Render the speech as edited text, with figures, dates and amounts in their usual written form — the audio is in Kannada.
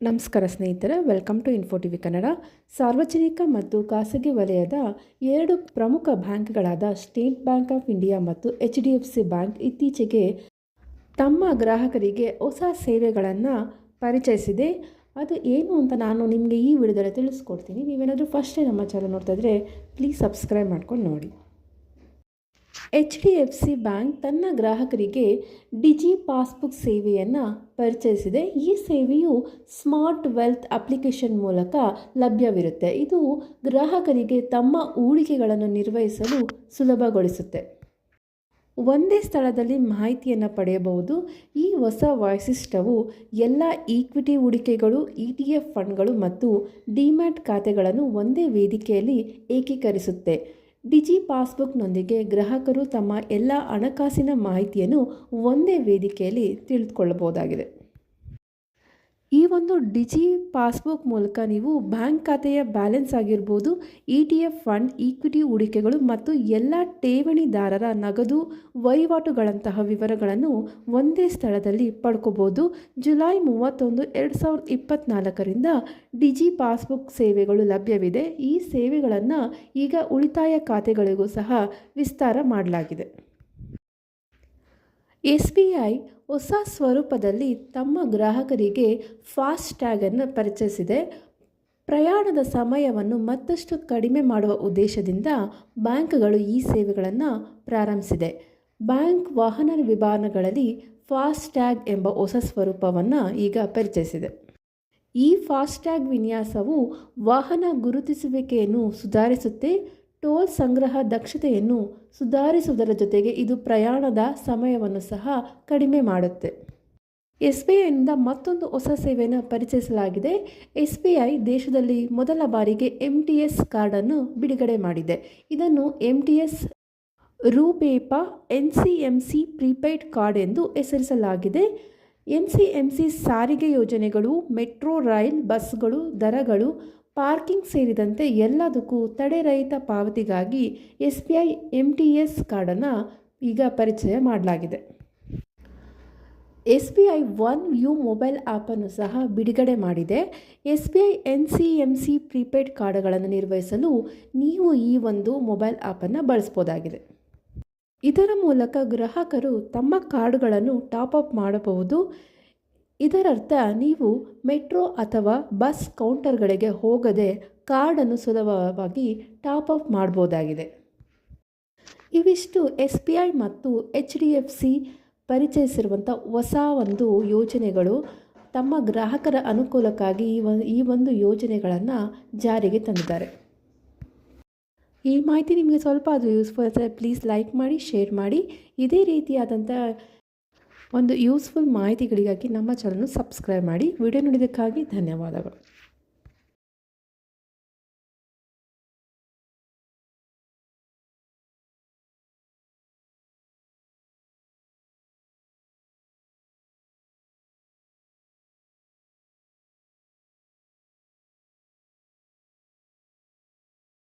ನಮಸ್ಕಾರ ಸ್ನೇಹಿತರೆ, welcome to info TV Kannada. ಸಾರ್ವಜನಿಕ ಮತ್ತು ಖಾಸಗಿ ವಲಯದ 2 ಪ್ರಮುಖ ಬ್ಯಾಂಕ್ಗಳಾದ ಸ್ಟೇಟ್ ಬ್ಯಾಂಕ್ ಆಫ್ ಇಂಡಿಯಾ ಮತ್ತು HDFC ಬ್ಯಾಂಕ್ ಇತ್ತೀಚೆಗೆ ತಮ್ಮ ಗ್ರಾಹಕರಿಗೆ ಹೊಸ ಸೇವೆಗಳನ್ನು ಪರಿಚಯಿಸಿದೆ. ಅದು ಏನು ಅಂತ ನಾನು ನಿಮಗೆ ಈ ವಿಡಿಯೋದಲ್ಲಿ ತಿಳಿಸ್ಕೊಡ್ತೀನಿ. ನೀವೇನಾದರೂ ಫಸ್ಟ್ ಟೈಮ್ ನಮ್ಮ ಚಾನಲ್ ನೋಡ್ತಾ ಇದ್ದರೆ ಪ್ಲೀಸ್ ಸಬ್ಸ್ಕ್ರೈಬ್ ಮಾಡ್ಕೊಂಡು ನೋಡಿ. HDFC ಬ್ಯಾಂಕ್ ತನ್ನ ಗ್ರಾಹಕರಿಗೆ ಡಿಜಿ ಪಾಸ್ಬುಕ್ ಸೇವೆಯನ್ನು ಪರಿಚಯಿಸಿದೆ. ಈ ಸೇವೆಯು ಸ್ಮಾರ್ಟ್ ವೆಲ್ತ್ ಅಪ್ಲಿಕೇಶನ್ ಮೂಲಕ ಲಭ್ಯವಿರುತ್ತೆ. ಇದು ಗ್ರಾಹಕರಿಗೆ ತಮ್ಮ ಹೂಡಿಕೆಗಳನ್ನು ನಿರ್ವಹಿಸಲು ಸುಲಭಗೊಳಿಸುತ್ತೆ. ಒಂದೇ ಸ್ಥಳದಲ್ಲಿ ಮಾಹಿತಿಯನ್ನು ಪಡೆಯಬಹುದು. ಈ ಹೊಸ ವೈಶಿಷ್ಟ್ಯವು ಎಲ್ಲ ಈಕ್ವಿಟಿ ಹೂಡಿಕೆಗಳು, ETF ಫಂಡ್ಗಳು ಮತ್ತು ಡಿಮ್ಯಾಟ್ ಖಾತೆಗಳನ್ನು ಒಂದೇ ವೇದಿಕೆಯಲ್ಲಿ ಏಕೀಕರಿಸುತ್ತೆ. ಡಿಜಿ ಪಾಸ್ಬುಕ್ನೊಂದಿಗೆ ಗ್ರಾಹಕರು ತಮ್ಮ ಎಲ್ಲ ಹಣಕಾಸಿನ ಮಾಹಿತಿಯನ್ನು ಒಂದೇ ವೇದಿಕೆಯಲ್ಲಿ ತಿಳಿದುಕೊಳ್ಳಬಹುದಾಗಿದೆ. ಈ ಒಂದು ಡಿಜಿ ಪಾಸ್ಬುಕ್ ಮೂಲಕ ನೀವು ಬ್ಯಾಂಕ್ ಖಾತೆಯ ಬ್ಯಾಲೆನ್ಸ್ ಆಗಿರ್ಬೋದು, ETF ಫಂಡ್, ಈಕ್ವಿಟಿ ಹೂಡಿಕೆಗಳು ಮತ್ತು ಎಲ್ಲ ಠೇವಣಿದಾರರ ನಗದು ವಹಿವಾಟುಗಳಂತಹ ವಿವರಗಳನ್ನು ಒಂದೇ ಸ್ಥಳದಲ್ಲಿ ಪಡ್ಕೋಬೋದು. ಜುಲೈ 31, 2024ರಿಂದ ಡಿಜಿ ಪಾಸ್ಬುಕ್ ಸೇವೆಗಳು ಲಭ್ಯವಿದೆ. ಈ ಸೇವೆಗಳನ್ನು ಈಗ ಉಳಿತಾಯ ಖಾತೆಗಳಿಗೂ ಸಹ ವಿಸ್ತಾರ ಮಾಡಲಾಗಿದೆ. SBI ಹೊಸ ಸ್ವರೂಪದಲ್ಲಿ ತಮ್ಮ ಗ್ರಾಹಕರಿಗೆ ಫಾಸ್ಟ್ ಟ್ಯಾಗನ್ನು ಪರಿಚಯಿಸಿದೆ. ಪ್ರಯಾಣದ ಸಮಯವನ್ನು ಮತ್ತಷ್ಟು ಕಡಿಮೆ ಮಾಡುವ ಉದ್ದೇಶದಿಂದ ಬ್ಯಾಂಕ್ಗಳು ಈ ಸೇವೆಗಳನ್ನು ಪ್ರಾರಂಭಿಸಿದೆ. ಬ್ಯಾಂಕ್ ವಾಹನ ವಿಮಾನಗಳಲ್ಲಿ ಫಾಸ್ಟ್ ಟ್ಯಾಗ್ ಎಂಬ ಹೊಸ ಸ್ವರೂಪವನ್ನು ಈಗ ಪರಿಚಯಿಸಿದೆ. ಈ ಫಾಸ್ಟ್ ಟ್ಯಾಗ್ ವಿನ್ಯಾಸವು ವಾಹನ ಗುರುತಿಸುವಿಕೆಯನ್ನು ಸುಧಾರಿಸುತ್ತೆ. ಟೋಲ್ ಸಂಗ್ರಹ ದಕ್ಷತೆಯನ್ನು ಸುಧಾರಿಸುವುದರ ಜೊತೆಗೆ ಇದು ಪ್ರಯಾಣದ ಸಮಯವನ್ನು ಸಹ ಕಡಿಮೆ ಮಾಡುತ್ತೆ. SBIಯಿಂದ ಮತ್ತೊಂದು ಹೊಸ ಸೇವೆಯನ್ನು ಪರಿಚಯಿಸಲಾಗಿದೆ. SBI ದೇಶದಲ್ಲಿ ಮೊದಲ ಬಾರಿಗೆ MTS ಕಾರ್ಡನ್ನು ಬಿಡುಗಡೆ ಮಾಡಿದೆ. ಇದನ್ನು MTS ರೂಪೇಪಾ NCMC ಪ್ರೀಪೇಯ್ಡ್ ಕಾರ್ಡ್ ಎಂದು ಹೆಸರಿಸಲಾಗಿದೆ. NCMC ಸಾರಿಗೆ ಯೋಜನೆಗಳು, ಮೆಟ್ರೋ ರೈಲ್, ಬಸ್ಗಳು, ದರಗಳು, ಪಾರ್ಕಿಂಗ್ ಸೇರಿದಂತೆ ಎಲ್ಲದಕ್ಕೂ ತಡೆರಹಿತ ಪಾವತಿಗಾಗಿ SBI MTS ಕಾರ್ಡನ್ನು ಈಗ ಪರಿಚಯ ಮಾಡಲಾಗಿದೆ. SBI ಒನ್ ವ್ಯೂ ಮೊಬೈಲ್ ಆ್ಯಪನ್ನು ಸಹ ಬಿಡುಗಡೆ ಮಾಡಿದೆ. SBI NCMC ಪ್ರೀಪೇಯ್ಡ್ ಕಾರ್ಡ್ಗಳನ್ನು ನಿರ್ವಹಿಸಲು ನೀವು ಈ ಒಂದು ಮೊಬೈಲ್ ಆ್ಯಪನ್ನು ಬಳಸ್ಬೋದಾಗಿದೆ. ಇದರ ಮೂಲಕ ಗ್ರಾಹಕರು ತಮ್ಮ ಕಾರ್ಡ್ಗಳನ್ನು ಟಾಪ್ ಅಪ್ ಮಾಡಬಹುದು. ಇದರರ್ಥ ನೀವು ಮೆಟ್ರೋ ಅಥವಾ ಬಸ್ ಕೌಂಟರ್ಗಳಿಗೆ ಹೋಗದೆ ಕಾರ್ಡನ್ನು ಸುಲಭವಾಗಿ ಟಾಪ್ ಅಪ್ ಮಾಡಬಹುದಾಗಿದೆ. ಇವಿಷ್ಟು SBI ಮತ್ತು HDFC ಪರಿಚಯಿಸಿರುವಂಥ ಹೊಸ ಒಂದು ಯೋಜನೆಗಳು. ತಮ್ಮ ಗ್ರಾಹಕರ ಅನುಕೂಲಕ್ಕಾಗಿ ಈ ಒಂದು ಯೋಜನೆಗಳನ್ನು ಜಾರಿಗೆ ತಂದಿದ್ದಾರೆ. ಈ ಮಾಹಿತಿ ನಿಮಗೆ ಸ್ವಲ್ಪ ಅದು ಯೂಸ್ಫುಲ್ ಆದರೆ ಪ್ಲೀಸ್ ಲೈಕ್ ಮಾಡಿ, ಶೇರ್ ಮಾಡಿ. ಇದೇ ರೀತಿಯಾದಂಥ ಒಂದು ಯೂಸ್ಫುಲ್ ಮಾಹಿತಿಗಳಿಗಾಗಿ ನಮ್ಮ ಚಾನಲ್ನ ಸಬ್ಸ್ಕ್ರೈಬ್ ಮಾಡಿ. ವಿಡಿಯೋ ನೋಡಿದ್ದಕ್ಕಾಗಿ ಧನ್ಯವಾದಗಳು.